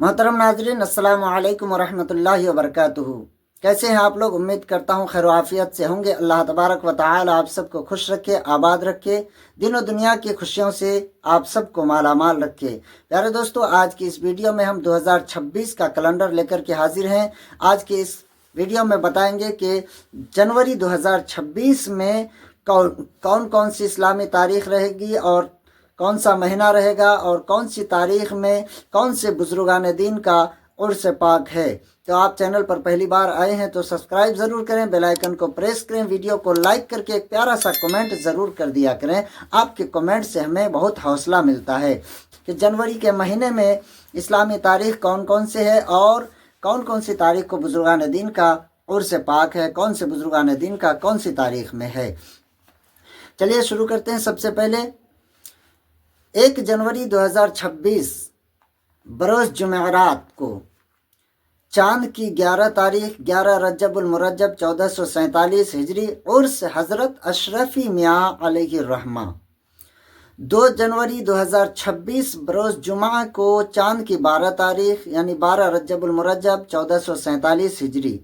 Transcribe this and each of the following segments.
मोहतरम नाजरीन, अस्सलाम वालेकुम वरहमतुल्लाहि वबरकातुहू। कैसे हैं आप लोग? उम्मीद करता हूँ खैर आफियत से होंगे। अल्लाह तबारक व तआला आप सबको खुश रखे, आबाद रखे, दिनों दुनिया की खुशियों से आप सबको मालामाल रखे। प्यारे दोस्तों, आज की इस वीडियो में हम 2026 का कैलेंडर लेकर के हाजिर हैं। आज के इस वीडियो में बताएंगे कि जनवरी 2026 में कौन कौन सी इस्लामी तारीख रहेगी और कौन सा महीना रहेगा और कौन सी तारीख में कौन से बुजुर्गान दीन का उर्स पाक है। तो आप चैनल पर पहली बार आए हैं तो सब्सक्राइब ज़रूर करें, बेल आइकन को प्रेस करें, वीडियो को लाइक करके एक प्यारा सा कमेंट ज़रूर कर दिया करें। आपके कमेंट से हमें बहुत हौसला मिलता है कि जनवरी के महीने में इस्लामी तारीख कौन कौन से है और कौन कौन सी तारीख को बुजुर्गान दीन का उर्स पाक है, कौन से बुजुर्गान दीन का कौन सी तारीख में है। चलिए शुरू करते हैं। सबसे पहले 1 जनवरी 2026 बरोज़ जुमेरात को चांद की 11 तारीख 11 रजबुल मुरज्जब 1447 हिजरी उर्स हज़रत अशरफी मियाँ अलैहिर्रहमा। 2 जनवरी 2026 बरोज़ जुमा को चांद की 12 तारीख यानी 12 रजबुल मुरज्जब 1447 हिजरी।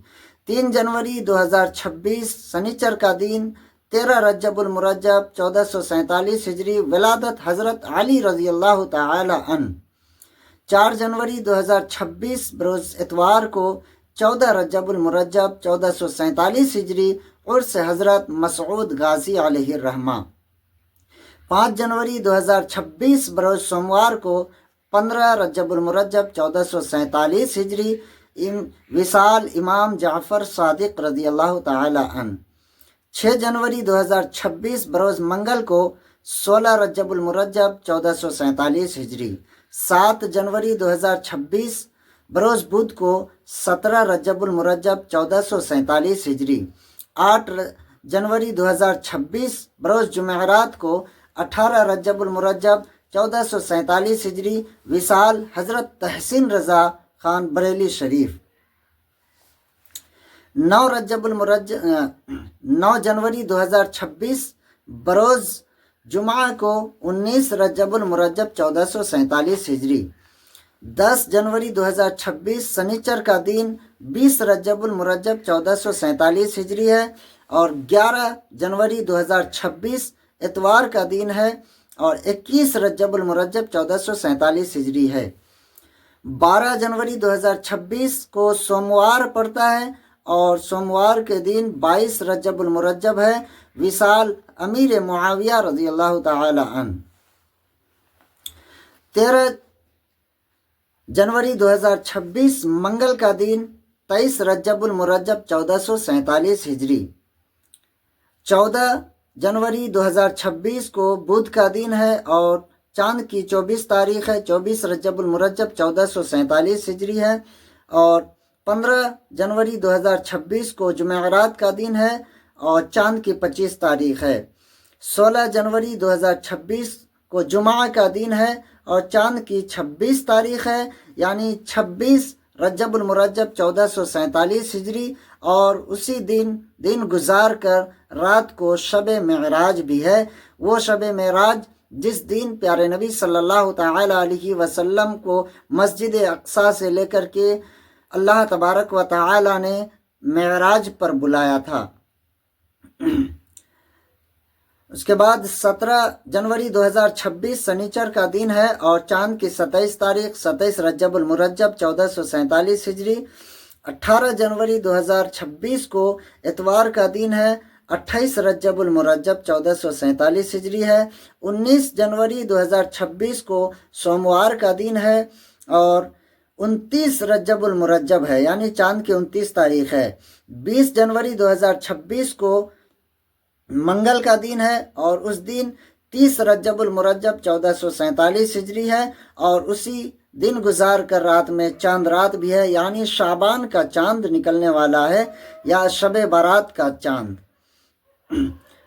3 जनवरी 2026 शनिचर का दिन 13 रजबुल मुरज्जब 1447 हिजरी विलादत हज़रत अली रज़ी अल्लाह तआला अन। 4 जनवरी 2026 बरोज़ इतवार को 14 रजबुल मुरज्जब 1447 हिजरी उर्स हज़रत मसऊद गाज़ी अलैहिर्रहमा। 5 जनवरी 2026 बरोज़ सोमवार को 15 रजबुल मुरज्जब 1447 हिजरी विसाल इमाम जाफ़र सादिक रज़ी अल्लाह तआला अन। 6 जनवरी 2026 बरोज़ मंगल को 16 रजबुल मुरज्जब 1447 हिजरी। 7 जनवरी 2026 बरोज़ बुध को 17 रजबुल मुरज्जब 1447 हिजरी। 8 जनवरी 2026 बरोज़ जुमेरात को 18 रजबुल मुरज्जब 1447 हिजरी विसाल हज़रत तहसीन रज़ा खान बरेली शरीफ। 9 जनवरी 2026 बरोज़ जुमा को 19 रजबुल मुरज्जब 1447 हिजरी। 10 जनवरी 2026 शनिचर का दिन 20 रजबुल मुरज्जब 1447 हिजरी है और 11 जनवरी 2026 इतवार का दिन है और 21 रजबुल मुरज्जब 1447 हिजरी है। 12 जनवरी 2026 को सोमवार पड़ता है और सोमवार के दिन 22 रजबुल मुरज्जब है विसाल अमीर मुआविया रज़ी अल्लाह तआला अन। 13 जनवरी 2026 मंगल का दिन 23 रजबुल मुरज्जब 1447 हिजरी। 14 जनवरी 2026 को बुध का दिन है और चांद की 24 तारीख है 24 रजबुल मुरज्जब 1447 हिजरी है और 15 जनवरी 2026 को जुमेरात का दिन है और चांद की 25 तारीख है। 16 जनवरी 2026 को जुमा का दिन है और चांद की 26 तारीख है यानी 26 रजबुल मुरज्जब 1447 हिजरी और उसी दिन गुजार कर रात को शब मेराज भी है। वो शब मेराज जिस दिन प्यारे नबी सल्लल्लाहु तआला अलैहि वसल्लम को मस्जिद अक्सा से लेकर के अल्लाह तबारक व तआला ने मेराज पर बुलाया था। उसके बाद 17 जनवरी 2026 शनिचर का दिन है और चांद की 27 तारीख 27 रजबुल मुरज्जब 1447 हिजरी। 18 जनवरी 2026 को इतवार का दिन है 28 रजबुल मुरज्जब 1447 हिजरी है। 19 जनवरी 2026 को सोमवार का दिन है और 29 रजबुल मुरज्जब है यानी चांद की 29 तारीख है। 20 जनवरी 2026 को मंगल का दिन है और उस दिन 30 रजबुल मुरज्जब 1447 हिजरी है और उसी दिन गुजार कर रात में चांद रात भी है यानी शाबान का चांद निकलने वाला है या शब बारात का चांद।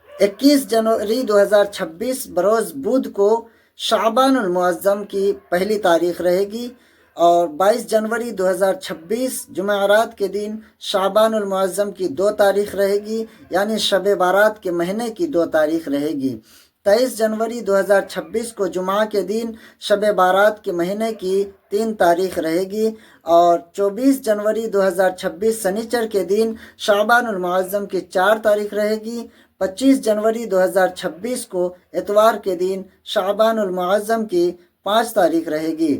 21 जनवरी 2026 बरोज़ बुध को शाबानुल मुअज़्ज़म की पहली तारीख रहेगी और 22 जनवरी 2026 जुमेरात के दिन शाबानुल मुअज़्ज़म की 2 तारीख रहेगी यानी शब बारात के महीने की 2 तारीख रहेगी। 23 जनवरी 2026 को जुमा के दिन शब बारात के महीने की 3 तारीख रहेगी और 24 जनवरी 2026 शनिचर के दिन शाबानुल मुअज़्ज़म की 4 तारीख रहेगी। 25 जनवरी 2026 को इतवार के दिन शाबानुल मुअज़्ज़म की 5 तारीख रहेगी।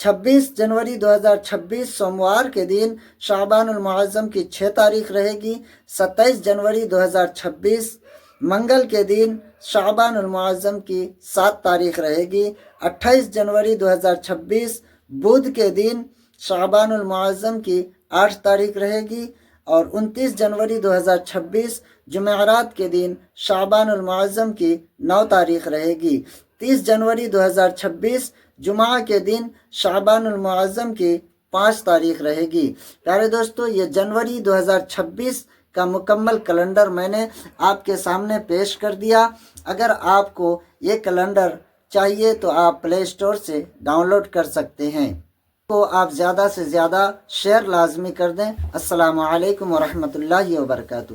26 जनवरी 2026 सोमवार के दिन शाबानुल मुअज़्ज़म की 6 तारीख रहेगी। 27 जनवरी 2026 मंगल के दिन शाबानुल मुअज़्ज़म की 7 तारीख रहेगी। 28 जनवरी 2026 बुध के दिन शाबानुल मुअज़्ज़म की 8 तारीख रहेगी और 29 जनवरी 2026 जुमेरात के दिन शाबानुल मुअज़्ज़म की 9 तारीख रहेगी। 30 जनवरी 2026 जुमा के दिन शाबानुल मुअज़्ज़म की 5 तारीख रहेगी। प्यारे दोस्तों, ये जनवरी 2026 का मुकम्मल कैलेंडर मैंने आपके सामने पेश कर दिया। अगर आपको ये कैलेंडर चाहिए तो आप प्ले स्टोर से डाउनलोड कर सकते हैं। तो आप ज़्यादा से ज़्यादा शेयर लाजमी कर दें। अस्सलामु अलैकुम वरहमतुल्लाहि वबरकातुहू।